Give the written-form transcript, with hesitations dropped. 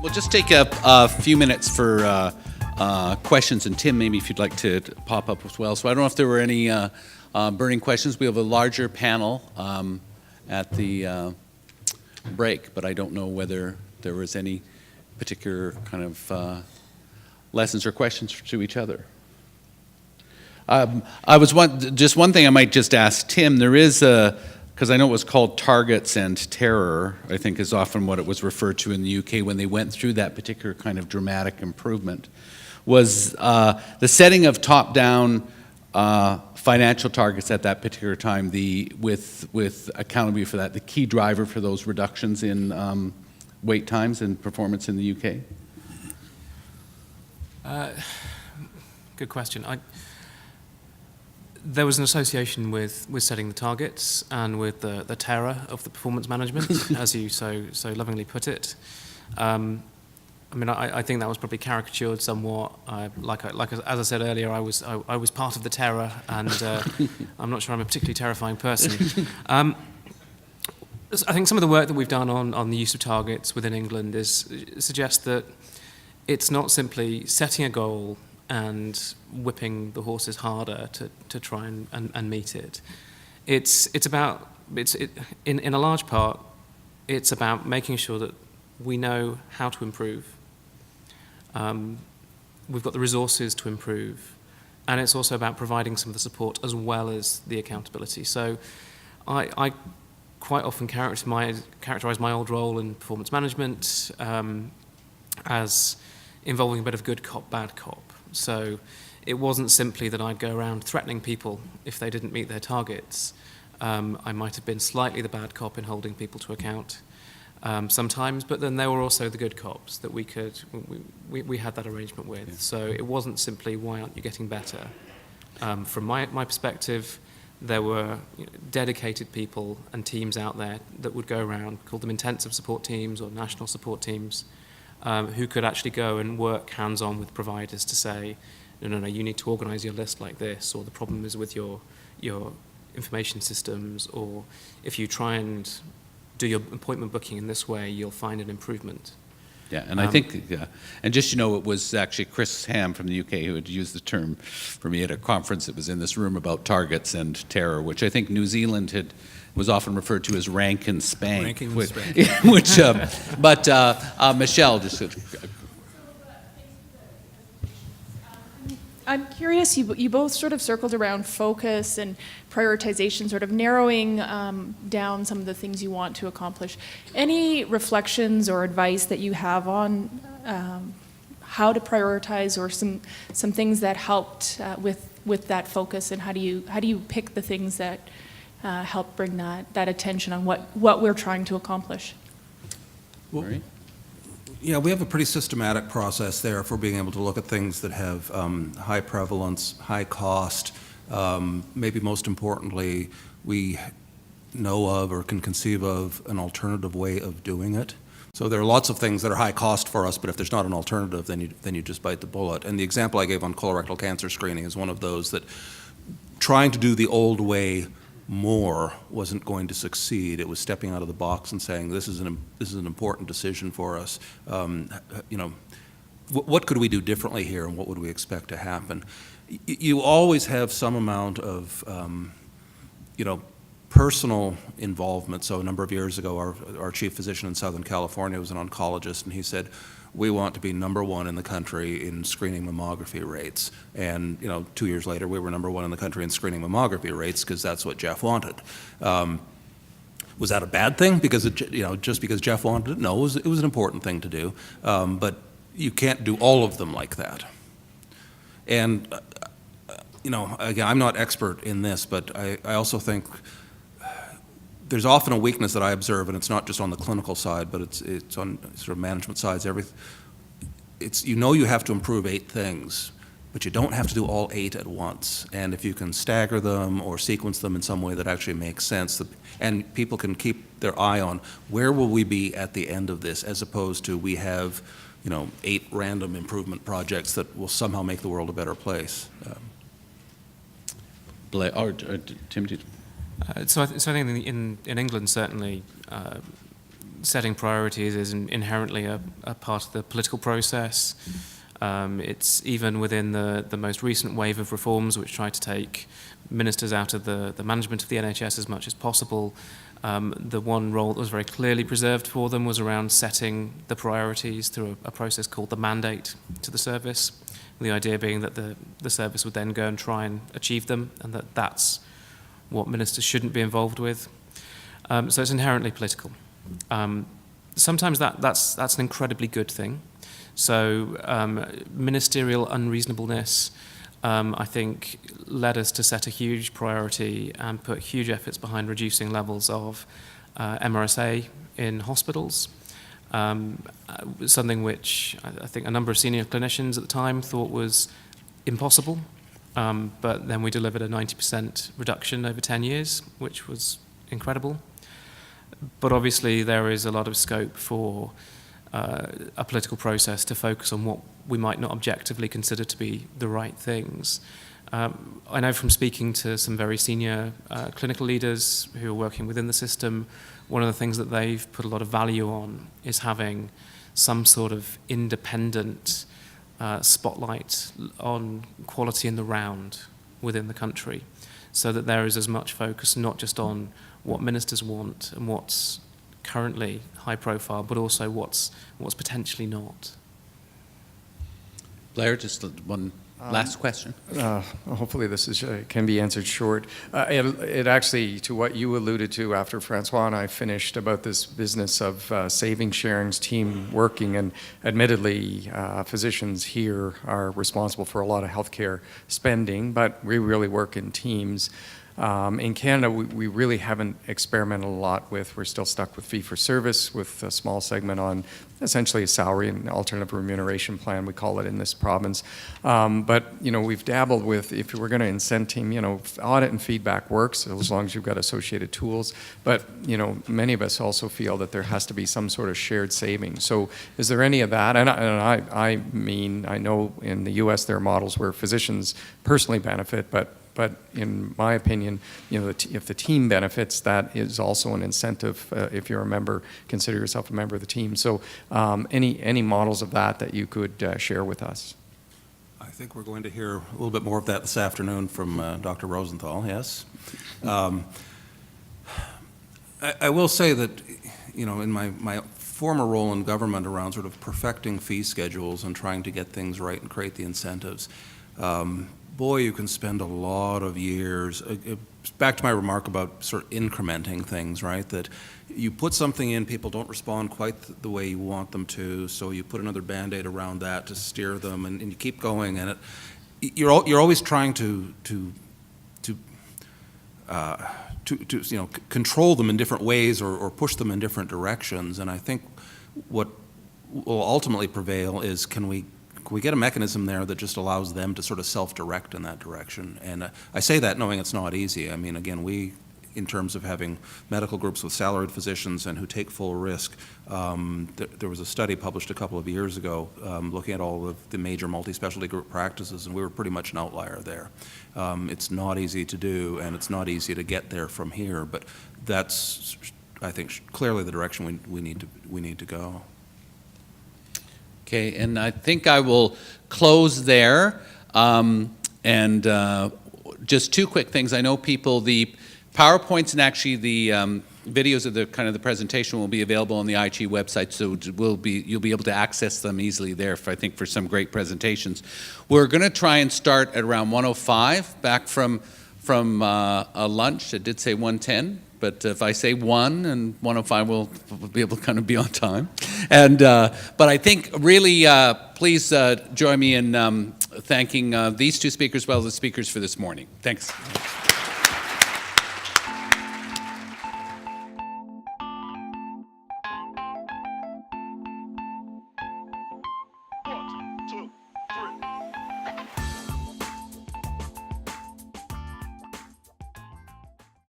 We'll just take a few minutes for questions, and Tim, maybe if you'd like to pop up as well. So I don't know if there were any burning questions. We have a larger panel at the break, but I don't know whether there was any particular kind of lessons or questions to each other. Just one thing I might just ask Tim. There is because I know it was called Targets and Terror, I think is often what it was referred to in the UK when they went through that particular kind of dramatic improvement, was the setting of top-down financial targets at that particular time, with accountability for that, the key driver for those reductions in wait times and performance in the UK? Good question. There was an association with setting the targets and with the terror of the performance management, as you so lovingly put it. I mean, I think that was probably caricatured somewhat. As I said earlier, I was part of the terror, and I'm not sure I'm a particularly terrifying person. I think some of the work that we've done on the use of targets within England suggests that it's not simply setting a goal and whipping the horses harder to try and meet it. In a large part, it's about making sure that we know how to improve. We've got the resources to improve, and it's also about providing some of the support as well as the accountability. So I quite often characterize my old role in performance management as involving a bit of good cop, bad cop. So it wasn't simply that I'd go around threatening people if they didn't meet their targets. I might have been slightly the bad cop in holding people to account sometimes, but then there were also the good cops that we had that arrangement with. Yeah. So it wasn't simply, why aren't you getting better? From my perspective, there were dedicated people and teams out there that would go around, called them intensive support teams or national support teams, who could actually go and work hands-on with providers to say, no, you need to organise your list like this, or the problem is with your information systems, or if you try and do your appointment booking in this way, you'll find an improvement. Yeah, and I think, and just, it was actually Chris Ham from the UK who had used the term for me at a conference that was in this room about targets and terror, which I think New Zealand was often referred to as rank and spank. Ranking and spank. But Michelle, just... I'm curious, you both sort of circled around focus and prioritization, sort of narrowing down some of the things you want to accomplish. Any reflections or advice that you have on how to prioritize, or some things that helped with that focus, and how do you pick the things that help bring that attention on what we're trying to accomplish? Well, yeah, we have a pretty systematic process there for being able to look at things that have high prevalence, high cost. Maybe most importantly, we know of or can conceive of an alternative way of doing it. So there are lots of things that are high cost for us, but if there's not an alternative, then you just bite the bullet. And the example I gave on colorectal cancer screening is one of those that trying to do the old way more wasn't going to succeed. It was stepping out of the box and saying, this is an important decision for us. What could we do differently here, and what would we expect to happen? You always have some amount of personal involvement. So a number of years ago, our chief physician in Southern California was an oncologist, and he said, we want to be #1 in the country in screening mammography rates. And 2 years later, we were #1 in the country in screening mammography rates because that's what Jeff wanted. Was that a bad thing? Because just because Jeff wanted it? No, it was an important thing to do. But you can't do all of them like that. And again, I'm not expert in this, but I also think there's often a weakness that I observe, and it's not just on the clinical side, but it's on sort of management sides. You have to improve 8 things, but you don't have to do all 8 at once. And if you can stagger them or sequence them in some way that actually makes sense, and people can keep their eye on where will we be at the end of this, as opposed to we have 8 random improvement projects that will somehow make the world a better place. Tim, So I think in England, certainly, setting priorities is inherently a part of the political process. It's even within the most recent wave of reforms, which try to take ministers out of the management of the NHS as much as possible. The one role that was very clearly preserved for them was around setting the priorities through a process called the mandate to the service. The idea being that the service would then go and try and achieve them, and that's what ministers shouldn't be involved with. So it's inherently political. Sometimes that's an incredibly good thing. So ministerial unreasonableness, I think, led us to set a huge priority and put huge efforts behind reducing levels of MRSA in hospitals. Something which I think a number of senior clinicians at the time thought was impossible, but then we delivered a 90% reduction over 10 years, which was incredible. But obviously there is a lot of scope for a political process to focus on what we might not objectively consider to be the right things. I know from speaking to some very senior clinical leaders who are working within the system, one of the things that they've put a lot of value on is having some sort of independent spotlight on quality in the round within the country, so that there is as much focus not just on what ministers want and what's currently high profile, but also what's potentially not. Blair, just one last question. Hopefully this can be answered short. It actually, to what you alluded to after Francois and I finished about this business of saving sharings, team working, and admittedly physicians here are responsible for a lot of healthcare spending, but we really work in teams. In Canada, we really haven't experimented a lot with, we're still stuck with fee-for-service, with a small segment on essentially a salary and alternative remuneration plan, we call it in this province. But, we've dabbled with, if we're going to incent team, audit and feedback works as long as you've got associated tools. But, many of us also feel that there has to be some sort of shared savings. So is there any of that? And I mean, I know in the U.S. there are models where physicians personally benefit, but in my opinion, if the team benefits, that is also an incentive. If you're a member, consider yourself a member of the team. So any models of that you could share with us? I think we're going to hear a little bit more of that this afternoon from Dr. Rosenthal, yes. I will say that, in my former role in government around sort of perfecting fee schedules and trying to get things right and create the incentives, boy, you can spend a lot of years, back to my remark about sort of incrementing things, right? That you put something in, people don't respond quite the way you want them to, so you put another Band-Aid around that to steer them, and you keep going, and you're always trying to control them in different ways or push them in different directions, and I think what will ultimately prevail is can we get a mechanism there that just allows them to sort of self-direct in that direction? And I say that knowing it's not easy. I mean, again, in terms of having medical groups with salaried physicians and who take full risk, there was a study published a couple of years ago looking at all of the major multi-specialty group practices, and we were pretty much an outlier there. It's not easy to do, and it's not easy to get there from here, but that's, I think, clearly the direction we need to go. Okay, and I think I will close there. And just two quick things. I know the PowerPoints and actually the videos of the presentation will be available on the IG website, so you'll be able to access them easily there, I think, for some great presentations. We're going to try and start at around 1:05, back from a lunch. It did say 1:10. But if I say 1 and 1:05, we'll be able to kind of be on time. And but I think really, please join me in thanking these two speakers as well as the speakers for this morning. Thanks.